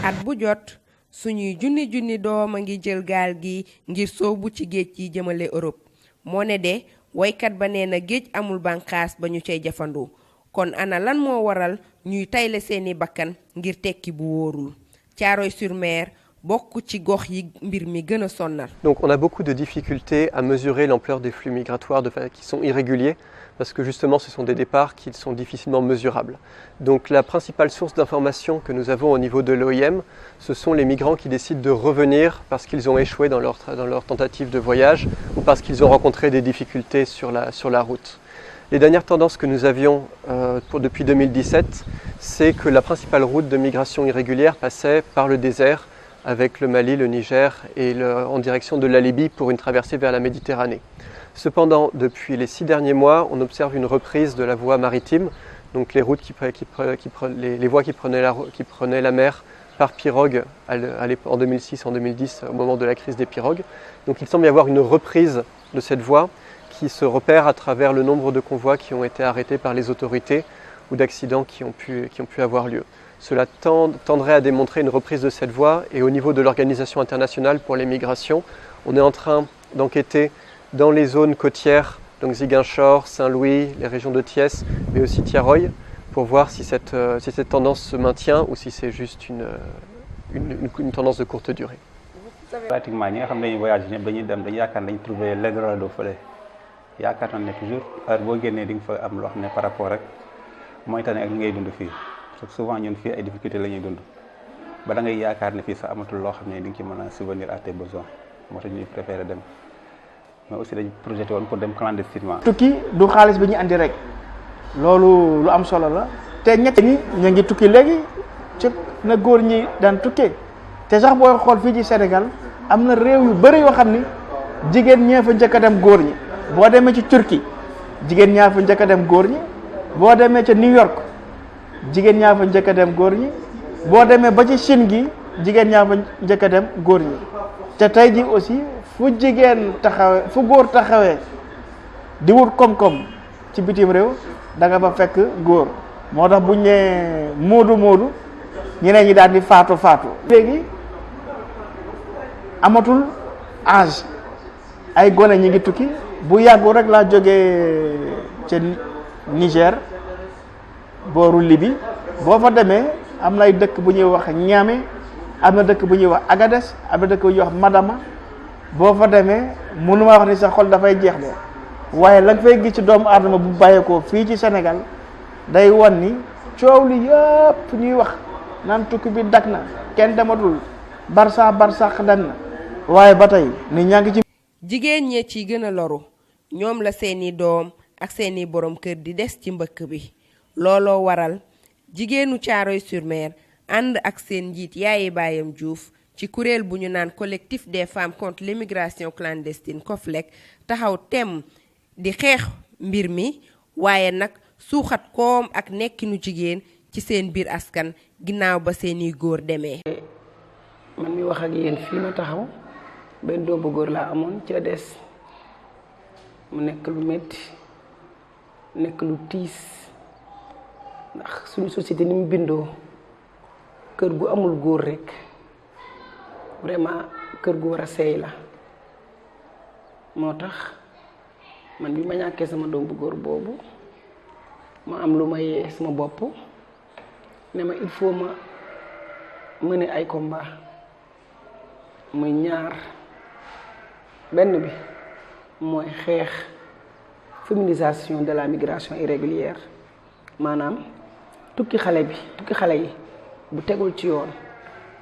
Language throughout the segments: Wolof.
at bu jot suñuy junni doom a ngi jël gaal gi ngir soobu ci géej yi jëmale Europe moo ne de woykat ba nee na géej amul bànqaas ba ñu cay jafandu kon ana lan moo waral ñuy tayle seeni bakkan ngir tekki bu wóorul Thiaroye-sur-Mer bokk ci gox yi mbir mi gën a sonnal. Donc on a beaucoup de difficultés à mesurer l'ampleur des flux migratoires qui sont irréguliers parce que justement ce sont des départs qui sont difficilement mesurables. Donc la principale source d'information que nous avons au niveau de l'OIM, ce sont les migrants qui décident de revenir parce qu'ils ont échoué dans leur tentative de voyage ou parce qu'ils ont rencontré des difficultés sur la route. Les dernières tendances que nous avions depuis 2017, c'est que la principale route de migration irrégulière passait par le désert avec le Mali, le Niger et en direction de la Libye pour une traversée vers la Méditerranée. Cependant, depuis les 6 derniers mois, on observe une reprise de la voie maritime, donc les routes les voies qui prenaient la mer par pirogue en 2006, en 2010, au moment de la crise des pirogues. Donc il semble y avoir une reprise de cette voie qui se repère à travers le nombre de convois qui ont été arrêtés par les autorités ou d'accidents qui ont pu avoir lieu. Cela tendrait à démontrer une reprise de cette voie et au niveau de l'Organisation internationale pour les migrations, on est en train d'enquêter dans les zones côtières, donc Ziguinchor, Saint-Louis, les régions de Thiès, mais aussi Thiaroye, pour voir si cette tendance se maintient ou si c'est juste une tendance de courte durée. Pratiquement, ñi nga xam ne dañuy voyage ñëpp dañuy dem dañu yaakaar dañu trouver l'Eldorado fële yaakaar naa ne toujours heure boo génnee di nga fa am loo xam ne par rapport rek mooy tane ak li ngay dund fii parce que souvent ñun fii ay difficultés la ñuy dund ba da ngay yaakaar ne fii sax amatul loo xam ne di nga ci mën a subvenir à tes besoins moo tax ñuy préféré dem mais aussi dañu projeté woon pour dem clandestinement. tukki du xaalis bi ñu andi rek loolu lu am solo la te ñett ñi ñu ngi tukki léegi ci na góor ñi daan tukkee te sax booy xool fii ci Sénégal am na réew yu bëri yoo xam ni jigéen ñee fa njëkk a dem góor ñi boo demee ci Turquie jigéen ñaa fa njëkk a dem góor ñi boo demee ca New York jigéen ñaa fa njëkk a dem góor ñi boo demee ba ci Chine gi jigéen ñaa fa njëkk a dem góor ñi te tey ji aussi fu jigéen taxawee fu góor taxawee di wut koom-koom ci bitim réew da nga fa fekk góor moo tax buñ nee moodu ñeneen ñi daal di faatu léegi amatul âge ay gone ñi ngi tukki bu yàggu rek laa jógee ca Niger booru Libye boo fa demee am na ay dëkk bu ñuy wax Niamey am na dëkk bu ñuy wax Agadez am na dëkk bu ñuy wax Madama boo fa demee mënuma wax ni sa xol dafay jeex de waaye la nga fay gis ci doomu aadama bu bàyyeekoo fii ci Sénégal day wan ni coow li yëpp ñuy wax naan tukki bi dak na kenn dematul barsax dem na waaye ba tey ni ñaa ngi ci. jigéen ñee ci gën a loru ñoom la seeni doom ak seeni borom kër di des ci mbëkk bi looloo waral jigéenu Thiaroye-sur-Mer ànd ak seen njiit Yaye Bayam Diouf ci kuréel bu ñu naan collectif des femmes contre l'immigration clandestine COFLEC taxaw tem di xeex mbir mi waaye nag suuxat koom ak nekkinu jigéen ci seen biir askan ginnaaw ba seeni góor demee. man mi wax ak yéen fii ma taxaw benn doom bu góor laa amoon ci la des mu nekk lu metti nekk lu tiis ndax suñu société ni mu bindoo kër gu amul góor rek vraiment kër gu war a seey la moo tax man bi ma ñàkkee sama doom bu góor boobu ma am lu ma yee sama bopp ne ma il faut ma mener ay combat muy ñaar benn bi mooy xeex féminisation de la migration irrégulière maanaam tukki xale yi bu tegul ci yoon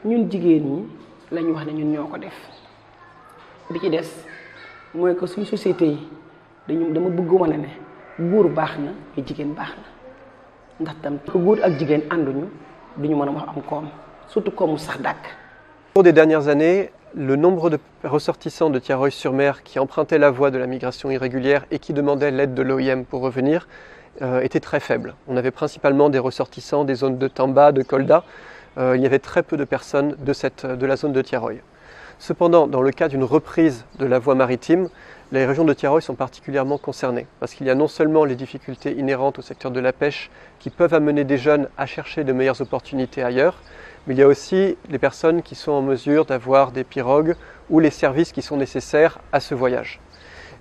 ñun jigéen ñi lañu wax ne ñun ñoo ko def bi ci des mooy que suñu société yi dama bëgg wane ne góor baax na te jigéen baax na ndax tam ko góor ak jigéen ànduñu duñu mën a wax am koom surtout koomu sax dàkk. Au cours des dernières années, le nombre de ressortissants de Thiaroye-sur-Mer qui empruntaient la voie de la migration irrégulière et qui demandaient l'aide de l'OIM pour revenir était très faible. On avait principalement des ressortissants des zones de Tamba, de Kolda. Il y avait très peu de personnes de la zone de Thiaroye. Cependant, dans le cas d'une reprise de la voie maritime, les régions de Thiaroye sont particulièrement concernées parce qu'il y a non seulement les difficultés inhérentes au secteur de la pêche qui peuvent amener des jeunes à chercher de meilleures opportunités ailleurs, Mais il y a aussi les personnes qui sont en mesure d'avoir des pirogues ou les services qui sont nécessaires à ce voyage.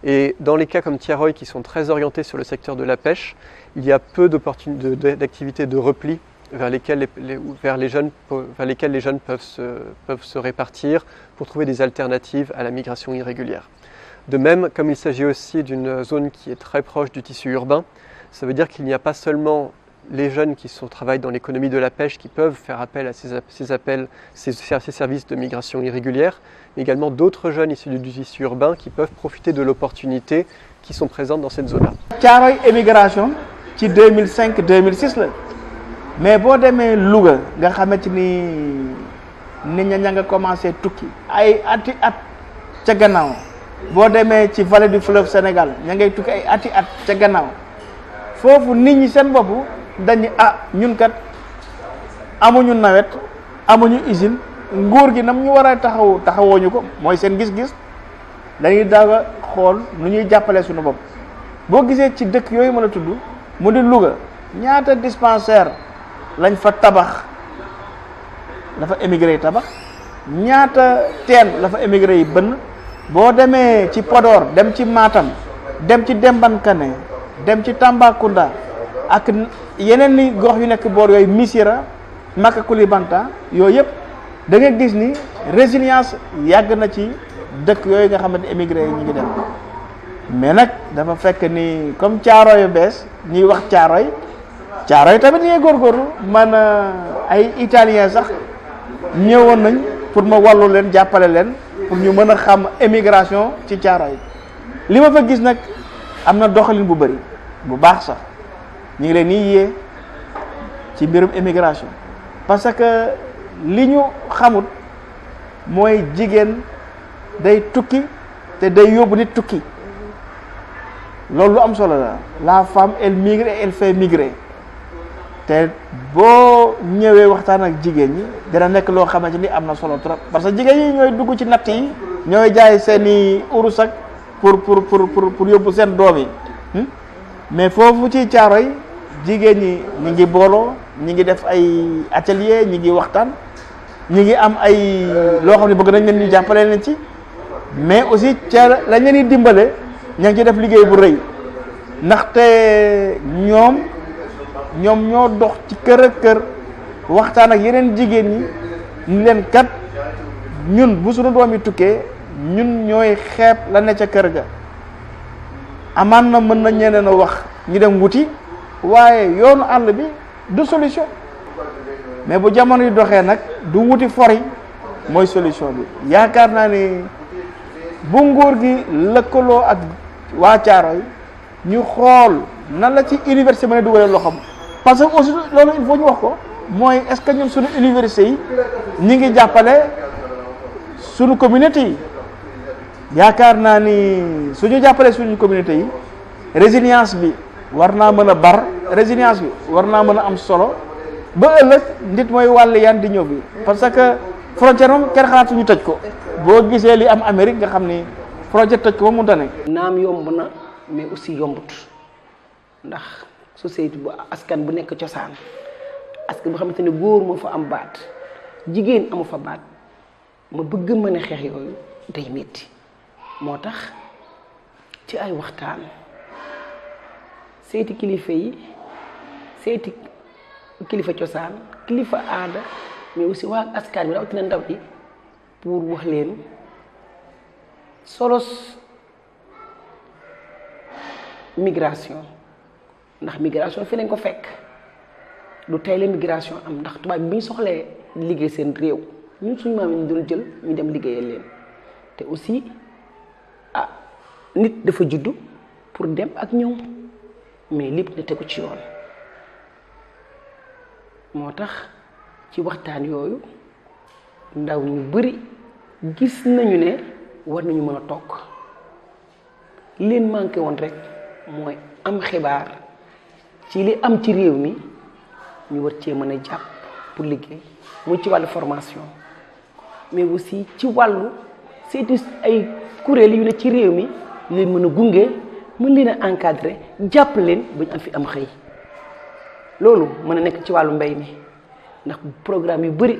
Et dans les cas comme Tiaroy qui sont très orientés sur le secteur de la pêche, il y a peu d'activités de repli vers lesquelles les jeunes peuvent se répartir pour trouver des alternatives à la migration irrégulière. De même, comme il s'agit aussi d'une zone qui est très proche du tissu urbain, ça veut dire qu'il n'y a pas seulement les jeunes qui travaillent dans l'économie de la pêche qui peuvent faire appel à ces services de migration irrégulière, mais également d'autres jeunes issus du tissu urbain qui peuvent profiter de l'opportunité qui sont présentes dans cette zone-là. Thiaroye émigration ci 2005-2006 la mais boo demee Louga nga xamante ni nit ña nga commencé tukki ay ati at ca gannaaw boo demee ci vallée du fleuve Sénégal ña ngay tukki ay ati at ca gannaaw foofu nit ñi seen bopp dañu ñun kat amuñu nawet amuñu usine nguur gi nam ñu war a taxawooñu ko mooy seen gis-gis dañuy daaga xool nu ñuy jàppale suñu bopp boo gisee ci dëkk yooyu mën a tudd mu di Louga ñaata dispensaire lañ fa tabax la fa émigré yi tabax ñaata teen la fa émigré yi bënn boo demee ci Podor dem ci Matam dem ci Dembankane dem ci Tambacounda ak yeneen ni gox yu nekk boor yooyu Missirah Maka Koulibantang yooyu yëpp da nga gis ni résilience yàgg na ci dëkk yooyu nga xamante émigré yi ñu ngi dem mais nag dafa fekk ni comme Thiaroye yu bees ñuy wax Thiaroye tamit ñuy góorgóorlu man ay italien sax ñëwoon nañ pour ma wàllu leen jàppale leen pour ñu mën a xam émigration ci Thiaroye li ma fa gis nag am na doxalin bu bëri bu baax sax ñu ngi leen nii yee ci mbirum émigration parce que li ñu xamut mooy jigéen day tukki te day yóbbu nit tukki loolu lu am solo la femme elle migre et elle fait migrer te boo ñëwee waxtaan ak jigéen ñi dina nekk loo xamante ni am na solo trop parce que jigéen ñi ñooy dugg ci natt yi ñooy jaay seeni urus ak pour yóbbu seen doom yi mais foofu ci Thiaroye jigéen ñi ñi ngi booloo ñi ngi def ay atelier ñi ngi waxtaan ñi ngi am ay loo xam ne bëgg nañ leen ñu jàppale leen ci mais aussi ca lañ leen di dimbale ña ngi ci def liggéey bu rëy ndaxte ñoom ñoo dox ci kër ak kër waxtaan ak yeneen jigéen ñi ñu leen kat ñun bu suñu doom yi tukkee ñun ñooy xeeb la ne ca kër ga amaan na mën nañ ñeneen a wax ñu dem wuti waaye yoonu àll bi du solution mais bu jamono yi doxee nag du wuti fori mooy solution bi yaakaar naa ni bu nguur gi lëkkaloo ak waa Thiaroye ñu xool nan la ci université mën a dugalee loxoom parce que aussi loolu il faut ñu wax ko mooy est-ce que ñun suñu université yi ñi ngi jàppale suñu communauté yi yaakaar naa ni suñu jàppale suñu communauté yi résilience bi war naa mën a bar résilience bi war naa mën a am solo ba ëllëg nit mooy wàll yan di ñëw bi parce que frontière moom kenn xalaatu ñu tëj ko boo gisee li am Amérique nga xam ni frontière tëj ko ba mënta ne naam yomb na mais aussi yombut ndax société bu askan bu nekk cosaan askan bu xamante ne góor moo fa am baat jigéen amu fa baat ma bëgg mën a xeex yooyu day métti moo tax ci ay waxtaan seeti kilifa yi seeti kilifa cosaan kilifa aada mais aussi waa askan bi rawatina ndaw yi pour wax leen solos migration ndax migration fi lañ ko fekk du tey la migration am ndax tubaab bi ñu soxlee liggéey seen réew ñun suñu maam yi ñu doon jël ñu dem liggéeyal leen te aussi nit dafa juddu pour dem ak ñëw mais lépp na tegu ci yoon moo tax ci waxtaan yooyu ndaw ñu bari gis nañu ne war nañu mën a toog leen manqué woon rek mooy am xibaar ci li am ci réew mi ñu war cee mën a jàpp pour liggéey muy ci wàllu formation mais aussi ci wàllu seeti ay kuréel yu ne ci réew mi leen mën a gunge mën leen a encadrer jàpp leen bañ am fi am xëy loolu mën a nekk ci wàllu mbay mi ndax programme yu bari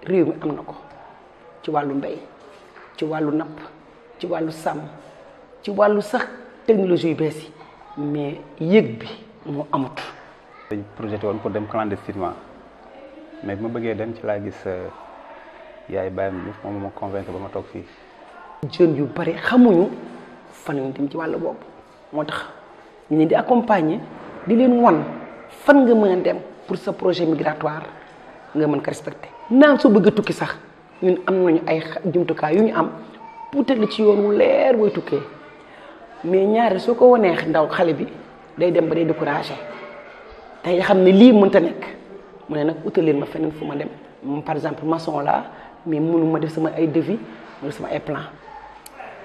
réew mi am na ko ci wàllu mbay ci wàllu napp ci wàllu sàmm ci wàllu sax technologie yu bees yi mais yëg bi moo amut. dañ projeté woon pour dem clandestinement mais bi ma bëggee dem ci laa gis yaay bàyyam bi moom ma convaincre ba ma toog fii. jeunes yu bari xamuñu fan lañ dem ci wàllu boobu moo tax ñu di accompagner di leen wan fan nga mën a dem pour sa projet migratoire nga mën ko respecter. naan soo bëgg a tukki sax ñun am nañu ay jumtukaay yu ñu am pour teg la ci yoon wu leer booy tukkee mais ñaari soo ko wanee ndaw xale bi day dem ba day découragé tey xam ne lii mënta nekk mu ne nag utal leen ma feneen fu ma dem par exemple maçon la mais mënu ma def sama ay devis ma def sama ay plan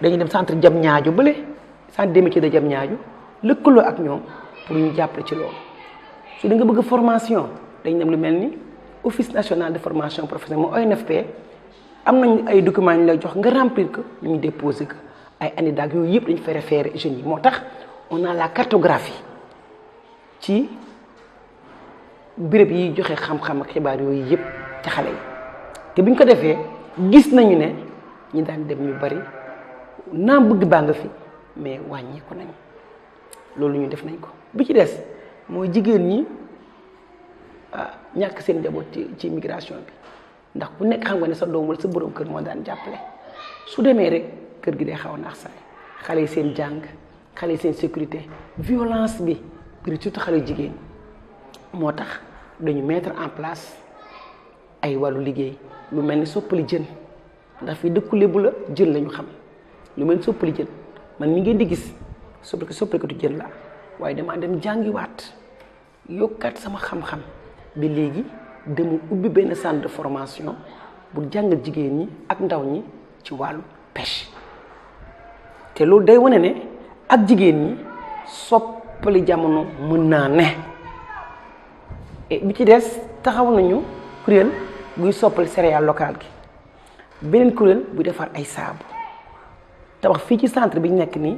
dañuy dem centre Diamniadio bële centre des métiers de Diamniadio lëkkaloo ak ñoom pour ñu jàppale ci loolu su da nga bëgg formation dañu dem lu mel ni office national de formation professionnelle mooy ONFP am nañ ay documents ñu lay jox nga remplir ko ñu déposer ko ay ANIDAC yooyu yëpp dañu fay référer jeunes yi moo tax on a la cartographie ci béréb yi joxe xam-xam ak xibaar yooyu yëpp ci xale yi te bu ñu ko defee gis nañu ne ñi daan dem ñu bari naam bëgg baa nga fi mais wàññeeku nañ loolu ñu def nañ ko bi ci des mooy jigéen ñi ñàkk seen njaboot ci immigration bi ndax ku nekk xam nga ne sa doom wala sa borom kër moo daan jàppale su demee rek kër gi day xaw a naax saay xale yi seen jàng xale yi seen sécurité violence bi biri surtout xale jigéen moo tax dañu mettre en place ay wàllu liggéey lu mel ni soppali jën ndax fii dëkku lébu la jën la ñu xam lu mel ni soppali jën man mi ngeen di gis soppalikatu jën la waaye dama dem jàngiwaat yokkaat sama xam-xam bi léegi dama ubbi benn centre de formation bu jàngal jigéen ñi ak ndaw ñi ci wàllu pêche te loolu day wane ne ak jigéen ñi soppali jamono mën naa ne bi ci des taxaw nañu kuréel buy soppali céréale locale gi beneen kuréel buy defar ay saabu tabax fii ci centre bi ñu nekk nii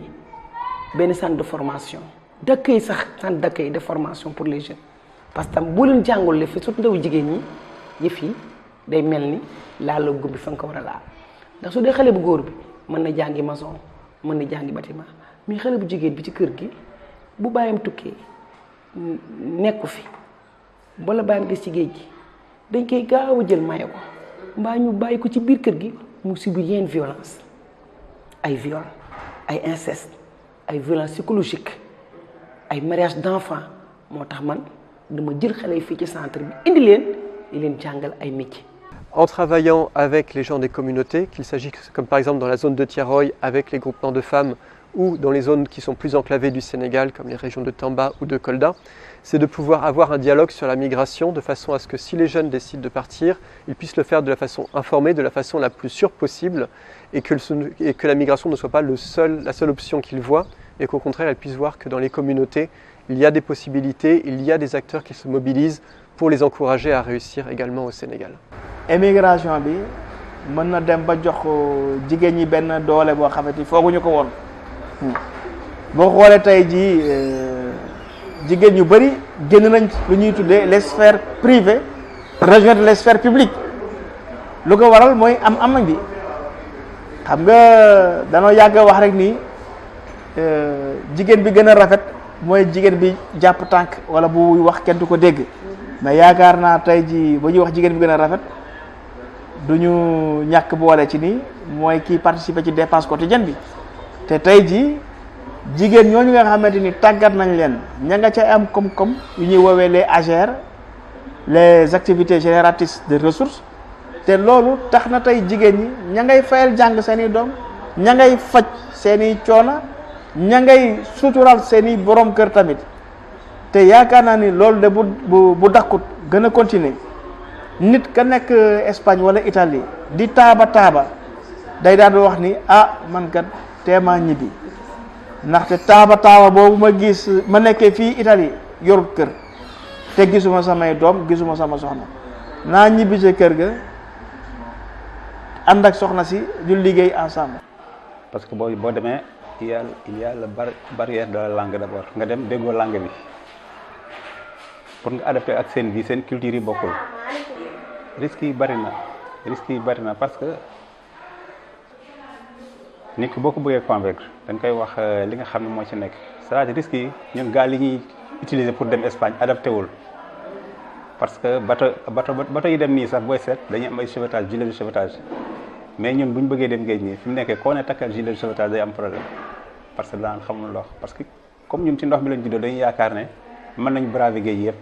benn centre de formation d'accueil sax centre d'accueil de formation pour les jeunes parce que boo leen jàngul le fi surtout ndaw jigéen ñi yëf yi day mel ni laal la gumbi fa nga ko war a laal ndax su dee xale bu góor bi mën na jàngi maçon mën na jàngi bâtiment mais xale bu jigéen bi ci kër gi bu bàyyam tukkee nekku fi bala bàyyam des ci géej gi dañ koy gaaw a jël maye ko mbaa ñu bàyyi ko ci biir kër gi mu subir yenn violence ay viol ay inceste ay violence psychologique ay mariage d'enfant moo tax man dama jël xale yi fii ci centre bi indi leen di leen jàngal ay métiers. En travaillant avec les gens des communautés, qu'il s'agisse comme par exemple dans la zone de Thiaroye avec les groupements de femmes ou dans les zones qui sont plus enclavées du Sénégal comme les régions de Tamba ou de Kolda, c'est de pouvoir avoir un dialogue sur la migration de façon à ce que si les jeunes décident de partir, ils puissent le faire de la façon informée, de la façon la plus sûre possible et que la migration ne soit pas la seule option qu'ils voient et qu'au contraire elles puissent voir que dans les communautés, il y a des possibilités, il y a des acteurs qui se mobilisent pour les encourager à réussir également au Sénégal. Émigration bi mën na dem ba jox jigéen ñi benn doole boo xamante ni fooguñu ko woon boo xoolee tey jii jigéen ñu bëri génn nañ lu ñuy tuddee les sphères privées rejoindre les sphères publiques lu ko waral mooy am bi xam nga danoo yàgg wax rek nii jigéen bi gën a rafet mooy jigéen bi jàpp tànk wala bu wax kenn du ko dégg mais yaakaar naa tey jii ba ñuy wax jigéen bi gën a rafet du ñu ñàkk boole ci nii mooy kii participer ci dépense quotidienne bi te tey jii jigéen ñooñu nga xamante ni tàggat nañ leen ña nga ca am koom-koom yu ñuy woowee les AGR les activités génératrices de ressources te loolu tax na tey jigéen ñi ña ngay fayal jàng seeni doom ña ngay faj seeni coona ña ngay sutural seeni borom kër tamit te yaakaar naa ni loolu de bu dakkut gën a continuer nit ka nekk Espagne wala Italie di taaba day daal di wax ni man kat teema ñibbi ndaxte taaba boobu ma gis ma nekkee fii Italie yorut kër te gisuma samay doom gisuma sama soxna naa ñibbi ci kër ga ànd ak soxna si ñu liggéey ensemble. parce que boo demee il y a la barrière de la langue d'abord nga dem déggoo langue bi pour nga adapté ak seen vie seen culture yi bokkul risques yi bari na risques yi bari na parce que nit ki boo ko bëggee convaincre dañ koy wax li nga xam ne moo ci nekk c'est-à-dire risques yi ñun gaal yi ñuy utiliser pour dem Espagne adapté wul parce que bateau yi dem nii sax booy seet dañuy am ay sauvetage gilet de sauvetage mais ñun bu ñu bëggee dem géej nii fi mu nekkee koo ne takkal gilet de sauvetage day am problème parce que daan xamul ndox parce que comme ñun ci ndox mi lañ juddoo dañuy yaakaar ne mën nañu braver géej yëpp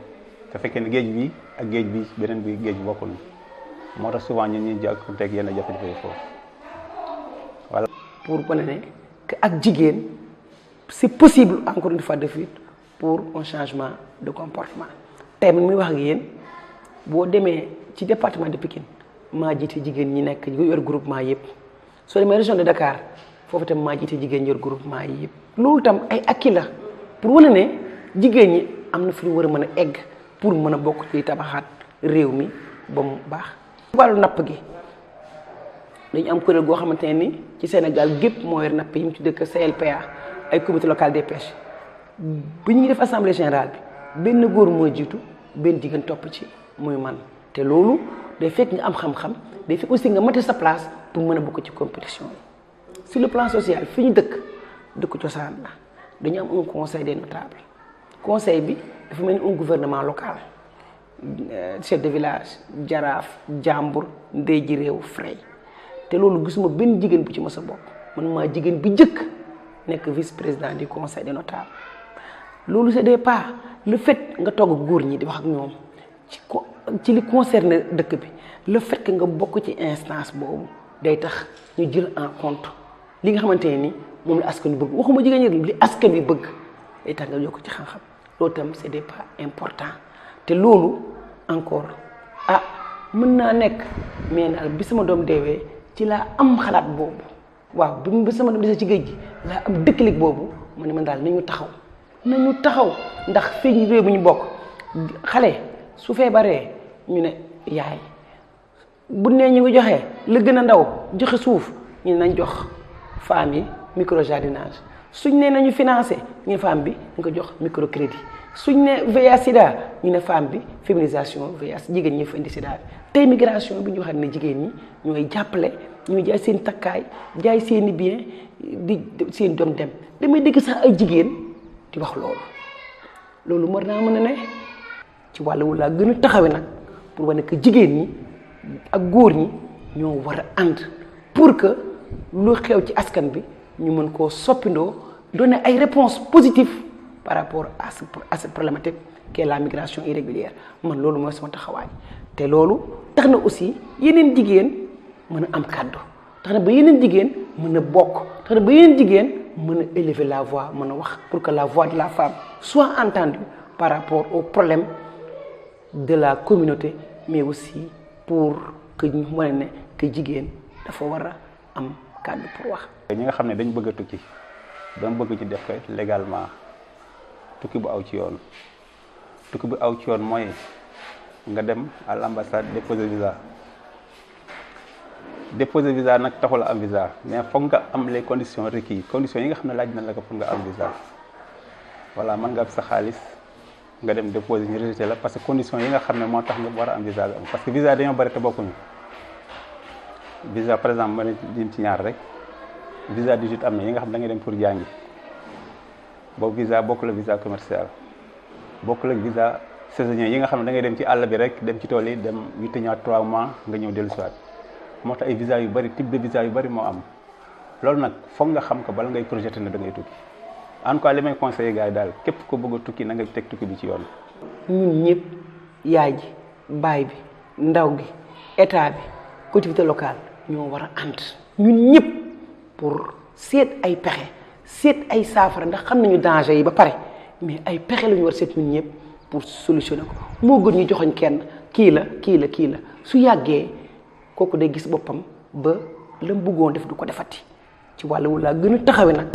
te fekkee ne géej bi ak géej bi beneen bi géej bi bokkul moo tax souvent ñun ñuy jàkkuwanteeg yenn jafe-jafe yi foofu voilà. pour wane ne que ak jigéen c'est possible encore une fois de suite pour un changement de comportement tey man muy wax ak yéen boo demee ci département de Pikine maa jiite jigéen ñi nekk yor groupement yëpp soo demee région de Dakar foofu tam maa jiite jigéen yor groupement yi yëpp loolu tam ay acquis la pour wane ne jigéen ñi am na fi ñu war a mën a egg pour mën a bokk ci tabaxaat réew mi ba mu baax. wàllu napp gi dañu am kuréel goo xamante ne ni ci Sénégal gépp moo yor napp yi mu ci dëkk CLPA ay comité local des pêches bi ñuy def assemblée générale bi benn góor moo jiitu benn jigéen topp ci muy man te loolu day fekk nga am xam-xam day fekk aussi nga mate sa place pour mën a bokk ci compétition yi. sur le plan social fi ñu dëkk cosaan la dañu am un conseil des notables conseil bi dafa mel ni un gouvernement local chef de village jaraaf jàmbur ndey ji réew fray te loolu gisuma benn jigéen bu ci mës a bokk man maa jigéen bi njëkk nekk vice président du conseil des notables loolu c'est des pas le fait nga togg góor ñi di wax ak ñoom ci li concerné dëkk bi le fait que nga bokk ci instance boobu day tax ñu jël en compte li nga xamante ne ni moom la askan wi bëgg waxuma jigéen ñi li askan wi bëgg day tax nga yokk ci xam-xam loolu tam c'est des pas importants te loolu encore mën naa nekk mais nag bi sama doom deewee ci laa am xalaat boobu waaw bi sama doom desee ci géej gi laa am déclic boobu ma ne man daal nañu taxaw ndax fii réew mi ñu bokk xale su feebaree ñu ne yaay bu nee ñu ngi joxe la gën a ndaw joxe suuf ñu ne nañ jox femmes yi microjardinage suñ ne nañu financé ñu ne femme bi ñu ko jox microcrédit suñ ne VIH sida ñu ne femme bi féminisation VIH jigéen ñi fa indi sida bi tey migration bi ñu waxaat ne jigéen ñi ñooy jàppale ñooy jaay seen takkaay jaay seen i bien di seen doom dem damay dégg sax ay jigéen di wax loolu war naa mën a ne ci wàllu laa gën a taxawe nag pour wane que jigéen ñi ak góor ñi ñoo war a ànd pour que lu xew ci askan bi ñu mën koo soppindoo donner ay réponses positives par rapport à cette problématique qui est la migration irrégulière man loolu mooy sama taxawaay te loolu tax na aussi yeneen jigéen mën a am kàddu tax na ba yeneen jigéen mën a bokk tax na ba yeneen jigéen mën a élever la voix mën a wax pour que la voix de la femme soit entendue par rapport aux problèmes de la communauté mais aussi pour que ñu mën ne que jigéen dafa war a am kàddu pour wax. ñi nga xam ne dañ bëgg a tukki doon bëgg ci def ko légalement tukki bu aw ci yoon tukki bu aw ci yoon mooy nga dem à l'ambassade déposer visa nag taxul am visa mais foog nga am les conditions requises conditions yi nga xam ne laaj na la ko pour nga am visa voilà mën nga am sa xaalis nga dem déposer ñu rejeté la parce que conditions yi nga xam ne moo tax nga war a am visa bi am parce que visa dañoo bari te bokkuñu visa par exemple ma ne lim ci ñaar rek visa 18 am na yi nga xam ne da ngay dem pour jàngi boobu visa bokkul ak visa commercial bokkul ak visa saisonnier yi nga xam ne da ngay dem ci àll bi rek dem ci tool yi dem 8 ñaar 3 mois nga ñëw dellu siwaat moo tax ay visa yu bari type de visa yu bari moo am loolu nag foog nga xam ko bala ngay projeté ne da ngay tukki en tout cas li may conseillé gars yi daal képp ko bëgg a tukki na nga teg tukki bi ci yoon. ñun ñëpp yaay ji baay bi ndaw gi état bi collectivité locale ñoo war a ànd ñun ñëpp pour seet ay pexe seet ay saafara ndax xam nañu danger yi ba pare mais ay pexe la ñu war seet ñun ñëpp pour solutionner ko moo gën ñu joxoñ kenn kii la su yàggee kooku day gis boppam ba la mu bëggoon def du ko defati ci wàllu laa gën a taxawe nag